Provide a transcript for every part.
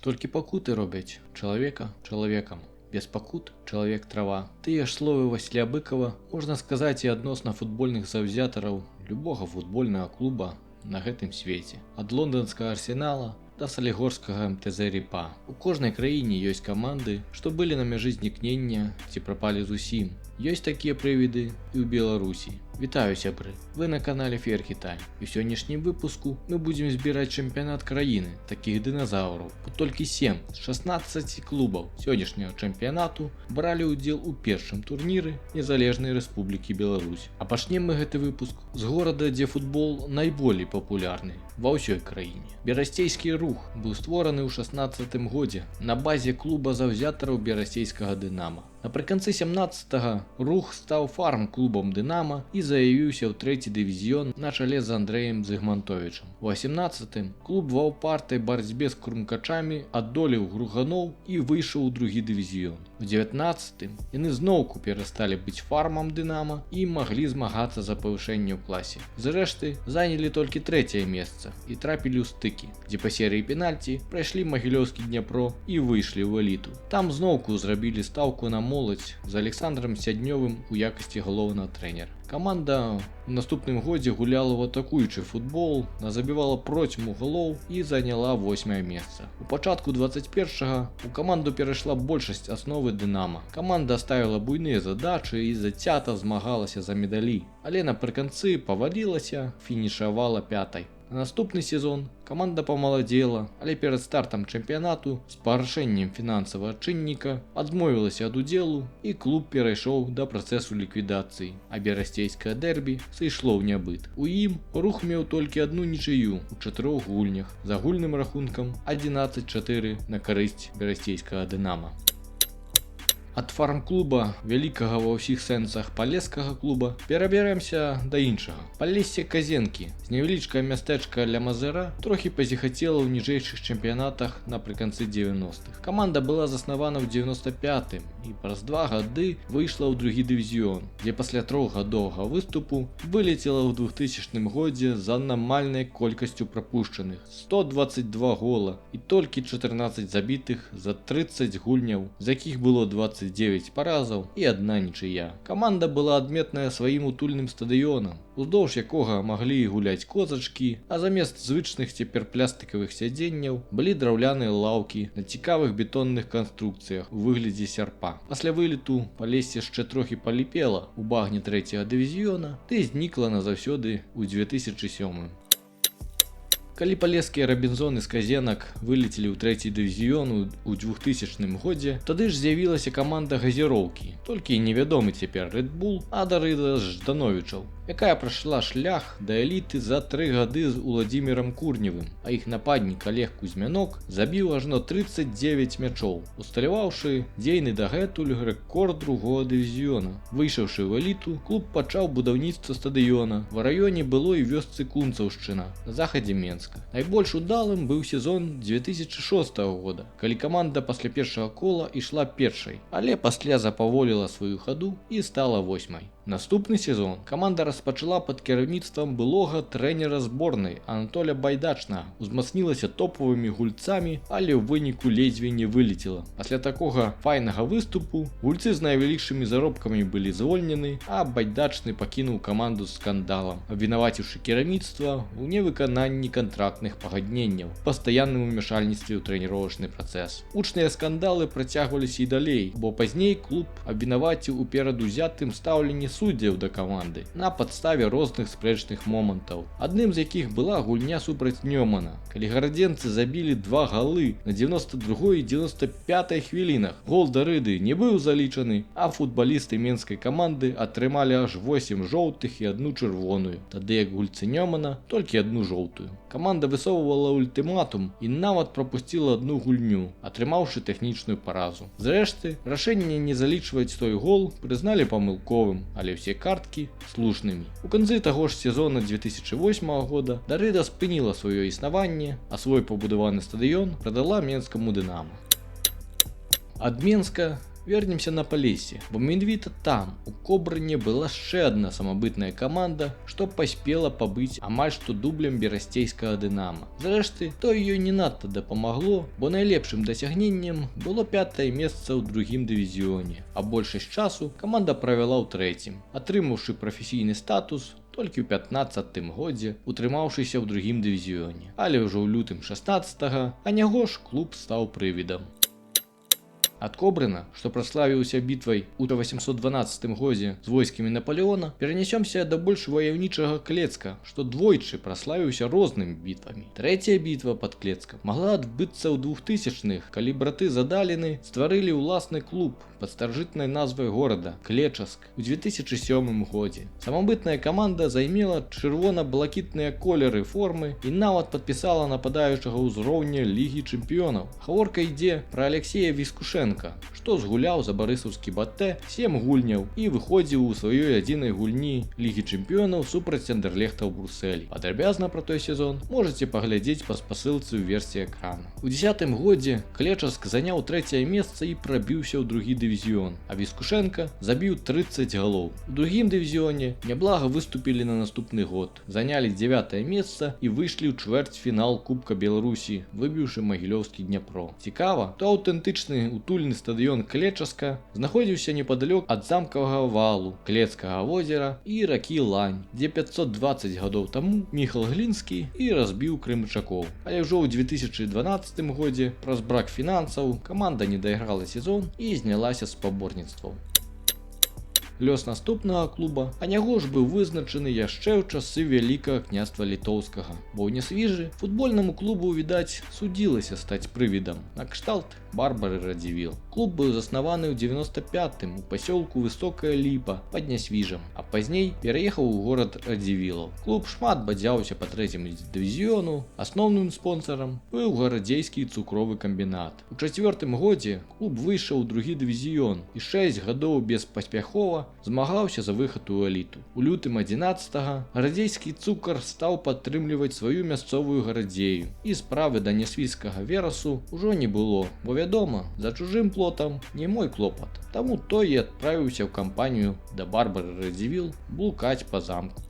Толькі пакуты робяць чалавека чалавекам. Без пакут чалавек трава. Тыя ж словы Васіля Быкова можна сказаць і адносна футбольных заўзятараў любога футбольнага клуба на гэтым свеце. Ад лонданскага Арсенала да салігорскага МТЗ Ріпа. У кожнай краіне ёсць каманды, што былі на мяжы знікнення ці прапалі зусім. Ёсць такія прывіды і ў Беларусі. Вітаю, сябры! Вы на канале Феер Кітай. У сённяшнім выпуску мы будзем збіраць чэмпіянат краіны такіх дыназаўраў. Толькі 7 з 16 клубаў сённяшняга чэмпіянату бралі ўдзел у першым турніры Незалежнай Рэспублікі Беларусь. А пачнем мы гэты выпуск з горада, дзе футбол найболей папулярны ва ўсёй краіне. Берасцейскі рух быў створаны ў 16 годзе на базе клуба заўзятараў берасцейскага Дынама. Напрыканцы 17-го рух стаў фарм-клубам Дынама і заявіўся ў трэці дывізіён на чале з Андрэем Зыгмантовічам. У 18-м клуб ва ўпартай барацьбе з крумкачамі адолеў груганоў і выйшаў у другі дывізіён. У 19-м яны зноўку перасталі быць фармам Дынама і маглі змагацца за павышэнне ў класе. Зрэшты, занялі толькі трэцяе месца і трапілі ў стыкі, дзе па серыі пенальці прайшлі Магілёўскі Дняпро і выйшлі ў эліту. Там зноўку зрабілі стаўку на моладзь з Александром Сяднёвым у якасці галоўнага трэнера. Каманда ў наступным годзе гуляла ў атакуючы футбол, назабівала процьму галоў і заняла 8-е месца. У пачатку 21-го у каманду перайшла большасць асновы Дынама. Каманда ставіла буйныя задачы і зацята змагалася за медалі, але напрыканцы павалілася, фінішавала 5-й. На наступны сезон каманда памаладзела, але перад стартам чэмпіянату з парушэннем фінансавага чынніка адмовілася ад удзелу і клуб перайшоў да працэсу ліквідацыі, а берасцейскае дэрбі сышло ў нябыт. У ім рух меў толькі адну нічыю ў 4 гульнях з агульным рахункам 11-4 на карысць берасцейскага Дынама. Ад фарм-клуба, вялікага ва ўсіх сэнсах палескага клуба, перабяремся да іншага. Палессе Казенкі, з невялічкае мястэчка ля Мазыра, трохі пазіхацела ў ніжэйшых чэмпіянатах напрыканцы 90-х. Каманда была заснавана ў 95-м і праз 2 гады выйшла ў другі дывізіён, дзе пасля 3-гадовага выступу вылецела ў 2000 годзе з анамальнай колькасцю прапушчаных 122 гола і толькі 14 забітых за 30 гульняў, з якіх было 29 паразаў і адна нічыя. Каманда была адметная сваім утульным стадыёнам, уздоўж якога маглі гуляць козачкі, а замест звычных цяпер пластыкавых сядзенняў былі драўляныя лаўкі на цікавых бетонных канструкцыях у выглядзе сярпа. Пасля вылету Палессе яшчэ трохі паліпела ў багне 3-го дывізіёна, ды знікла назаўсёды ў 2007-м. Калі палескія рабінзоны з казенак вылецелі ў 3-й дывізіён у 2000 годзе, тады ж з'явілася каманда газіроўкі, толькі невядомы цяпер Red Bull Адарыда Ждановічаў, якая прайшла шлях да эліты за 3 гады з Уладзімірам Курневым, а іх нападнік Олег Кузьмянок забіў ажно 39 мячоў, усталяваўшы дзейны дагэтуль рэкорд 2-го дывізіёна. Выйшаўшы ў эліту, клуб пачаў будаўніцтва стадыёна в раёне былой вёсцы Кунцаўшчына на захадзе Менска. Найбольш удалым быў сезон 2006 года, калі каманда пасля першага кола ішла першай, але пасля запаволіла сваю хаду і стала 8-й. Наступны сезон каманда распачала пад кіраўніцтвам былога трэнера зборнай Анатоля Байдачнага, узмацнілася топавымі гульцамі, але ў выніку ледзьве не вылецела. Пасля такога файнага выступу гульцы з найвялікшымі заробкамі былі звольнены, а Байдачны пакінуў каманду з скандалам, абвінаваціўшы кіраўніцтва ў невыкананні кантрактных пагадненняў, пастаянным умяшальніцтве ў трэніровачны працэс. Гучныя скандалы працягваліся і далей, бо пазней клуб абвінаваціў у перадузятым стаўленні суддзяў да каманды на падставе розных спрэчных момантаў. Адным з якіх была гульня супраць Нёмана, калі гарадзенцы забілі 2 галы на 92 і 95 хвілінах. Гол Дарыды не быў залічаны, а футбалісты менскай каманды атрымалі аж 8 жоўтых і 1 чырвоную, тады як гульцы Нёмана толькі 1 жоўтую. Каманда высоўвала ультыматум і нават прапусціла 1 гульню, атрымаўшы тэхнічную паразу. Зрэшты, рашэнне не залічваць той гол прызналі памылковым, але ўсе карткі слушнымі. У канцы таго ж сезона 2008 года Дарыда спыніла сваё існаванне, а свой пабудаваны стадыён прадала менскаму Дынама. Ад Менска Вернемся на Полесье, бо менавіта там у Кобрыне была яшчэ адна самабытная каманда, што паспела пабыць амаль што дублем берасцейскага Дынама. Зрэшты, то ёй не надта дапамагло, бо найлепшым дасягненнем было 5-е месца ў другім дывізіёне, а большасць часу каманда правяла ў трэцім, атрымаўшы прафесійны статус толькі ў 15-тым годзе, утрымаўшыся ў другім дывізіёне. Але ўжо ў лютым 16-го, а няго ж клуб стаў прывідам. Ад Кобрына, што праславіўся бітвай у 812 годзе з войскамі Наполеона, перанесёмся да больш ваяўнічага Клецка, што двойчы праславіўся рознымі бітвамі. Трэцяя бітва пад Клецкам магла адбыцца ў 2000-х, калі браты Задаліны стварылі ўласны клуб пад старажытнай назвай горада Клечаск у 2007 годзе. Самабытная каманда займела чырвона-блакітныя колеры формы і нават падпісала нападаючага ўзроўня Лігі чэмпіёнаў. Гаворка ідзе пра Алексея Віскушенка, што згуляў за барысаўскі Батэ 7 гульняў і выходзіў у сваёй адзінай гульні Лігі чэмпіёнаў супраць Андерлехта ў Брусэлі. Падрабязна пра той сезон можаце паглядзець па спасылцы ў версіі экрана. У 10-м годзе Клечаск заняў 3-е месца і прабіўся ў другі дывізіён, а Віскушенка забіў 30 галоў. У другім дывізіёне няблага выступілі на наступны год, занялі 9-е месца і выйшлі ў чвэрцьфінал Кубка Беларусі, выбіўшы магілёўскі Дняпро. Цікава, то аўтэнтычны утульны стадыён Клечаска знаходзіўся непадалёк ад замкавага валу, Клецкага возера і ракі Лань, дзе 520 гадоў таму Міхал Глінскі і разбіў крымчакоў. Але ўжо ў 2012 годзе праз брак фінансаў каманда не дайграла сезон і знялася з спаборніцтваў. Лёс наступнага клуба, а няго ж быў вызначаны яшчэ ў часы Вялікага княства Літоўскага, бо ў Нясвіжы футбольнаму клубу, відаць, судзілася стаць прывідам, накшталт Барбары Радзівіл. Клуб быў заснаваны ў 95-м у пасёлку Высокая Ліпа пад Нясвіжам, а пазней пераехаў у горад Радзівілаў. Клуб шмат бадзяўся па 3-м дывізіёну, асноўным спонсарам быў гарадзейскі цукровы камбінат. У 4-м годзе клуб выйшаў у другі дывізіён і 6 гадоў беспаспяхова змагаўся за выхад у эліту. У лютым 11-го гарадзейскі цукар стаў падтрымліваць сваю мясцовую гарадзею, і справы да нясвіжскага Верасу ўжо не было, бо вядома, за чужым плотам не мой клопат. Таму той і адправіўся ў кампанію да Барбары Радзівіл блукаць па замку.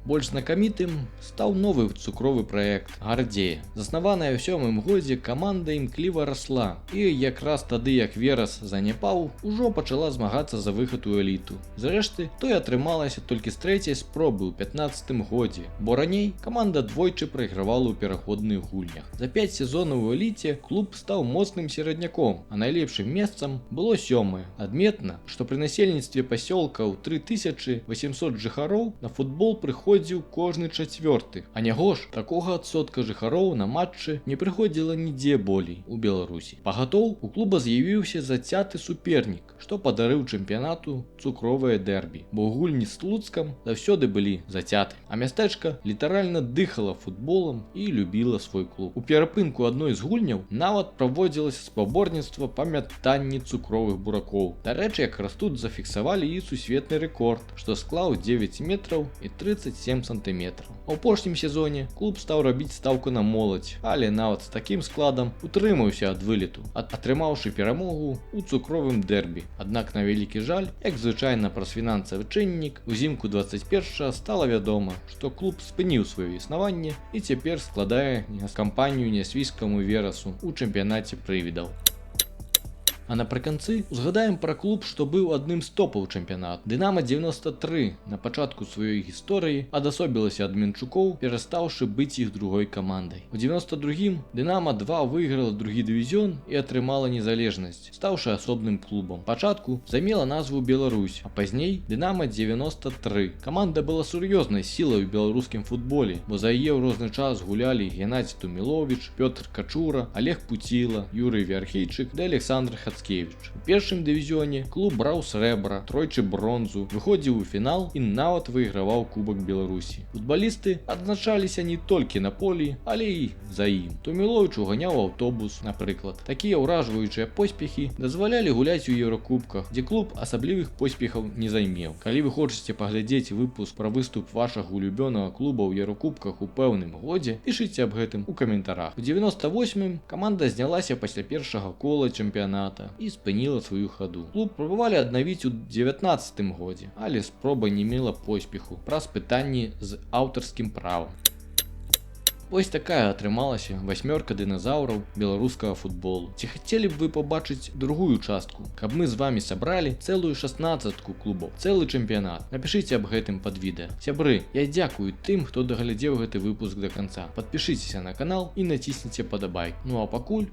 Больш знакамітым стаў новы цукровы праект Гардзея. Заснаваная ў 7-м годзе каманда імкліва расла, і якраз тады, як Верас заняпаў, ужо пачала змагацца за выхад у эліту. Зрэшты, той атрымалася толькі з 3-й спробы ў 15-м годзе, бо раней каманда двойчы прайгравала ў пераходных гульнях. За 5 сезонаў у эліце клуб стаў моцным серадняком, а найлепшым месцам было 7-е. Адметна, што пры насельніцтве пасёлка ў 3800 жыхароў на футбол прыходзіў кожны 4-ты, а няго ж такога адсотка жыхароў на матчы не прыходзіла нідзе болей у Беларусі. Пагатоў у клуба з'явіўся зацяты супернік, што падарыў чэмпіянату цукровае дэрбі, бо гульні з Слуцкам заўсёды былі зацяты, а мястэчка літаральна дыхала футболам і любіла свой клуб. У перапынку адной з гульняў нават праводзілася спаборніцтва па мятанні цукровых буракоў. Дарэчы, якраз тут зафіксавалі і сусветны рэкорд, што склаў 9 метраў і 37 сантыметраў. У апошнім сезоне клуб стаў рабіць стаўку на моладзь, але нават з такім складам утрымаўся ад вылету, атрымаўшы перамогу ў цукровым дэрбі. Аднак на вялікі жаль, як звычайна праз фінансавы чыннік, узімку 21-го стала вядома, што клуб спыніў сваё існаванне і цяпер складае кампанію нясвіжскаму Верасу ў чэмпіянаце прывідаў. А напрыканцы узгадаем пра клуб, што быў адным з топаў чэмпіянату. Дынама 93 на пачатку сваёй гісторыі адасобілася ад Менчукоў, перастаўшы быць іх другой камандай. У 92-м Дынама 2 выйграла другі дывізіён і атрымала незалежнасць, стаўшы асобным клубам. Пачатку займела назву Беларусь, а пазней Дынама 93. Каманда была сур'ёзнай сілай у беларускім футболе, бо за яе ў розны час гулялі Геннадзь Туміловіч, Пётр Качура, Олег Пуціла, Юрый Вярхейчык да Александр Хацкевіч. У першым дывізіёне клуб браў срэбра, тройчы бронзу, выходзіў у фінал і нават выйграваў Кубак Беларусі. Футбалісты адзначаліся не толькі на полі, але і за ім. Туміловіч уганяў аўтобус, напрыклад. Такія ўражваючыя поспехі дазвалялі гуляць у Еўракубках, дзе клуб асаблівых поспехаў не займеў. Калі вы хочаце паглядзець выпуск пра выступ вашага улюбёнага клуба ў Еўракубках у пэўным годзе, пішыце аб гэтым у каментарах. У 98-м каманда знялася пасля першага кола чэмпіяната чэмпіяната і спыніла сваю хаду. Клуб пробавалі аднавіць у 19 годзе, але спроба не мела поспеху праз пытанні з аўтарскім правам. Вось такая атрымалася васьмёрка дыназаўраў беларускага футболу. Ці хацелі б вы пабачыць другую частку, каб мы з вамі сабралі цэлую 16-ку клубаў, цэлы чэмпіянат? Напішыце аб гэтым пад відэа. Сябры, я дзякую тым, хто даглядзеў гэты выпуск да канца. Падпішыцеся на канал і націсніце падабайку. Ну а пакуль.